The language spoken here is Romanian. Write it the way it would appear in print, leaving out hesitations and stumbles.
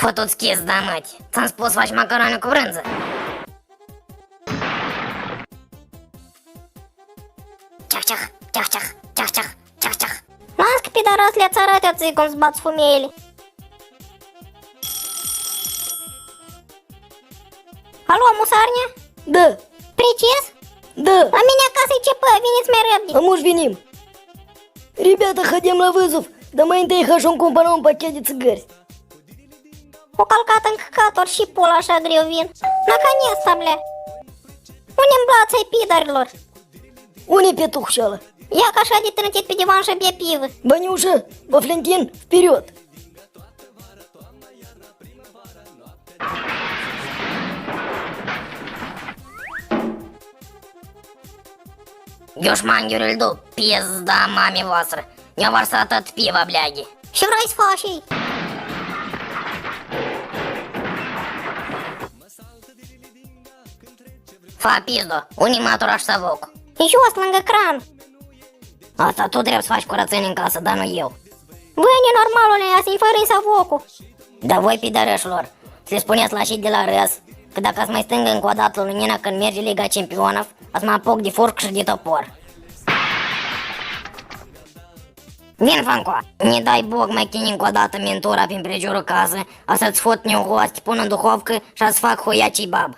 Fătuți chis, da, măti. Ți-am spus faci macarone cu brânză. Ceah, ceah, ceah, ceah, ceah, ceah, ceah. Las că pidaras le-ați arăt, eu ții cum-ți bați fumiele. Alo, musarnia? Да, Precis? да, La mine acasă e cepă, veniți mai repede. а мы ж виним. Ребята, хотим на вызов. Да мы întâi хочу cumpăra un pachet de țigări. O calcat în căcator și pula așa greu vin. Наконец, bля. Unde-mi blața-i pidarilor? Unde петухщала? Ia ca așa de trântit pe divan și bea pivă. Ванюша, Вафлентин, вперед! Гюшмангеры льду, пизда маме voastră. Ne-a varsat tot piva, bleaghi. Și vrei să faci ei? Fa pizdo, unii matura și savoc. E jos, lângă cran. Asta tu trebuie să faci curățenie în casă, dar nu eu. Băi, nenormalule, asta-i fără savocul. Dar voi, pidărășilor, să le spuneți la și de la râs că dacă ați mai stângă încă o dată lumină când merge Liga Campionov, ați mă apuc de furc și de topor. Vin, Fanco, ne dai boc mai chini încă o dată mentura prin prejurul casă, a să-ți fut neogoasti, pun în duhovcă și a-ți fac hoiacii bab.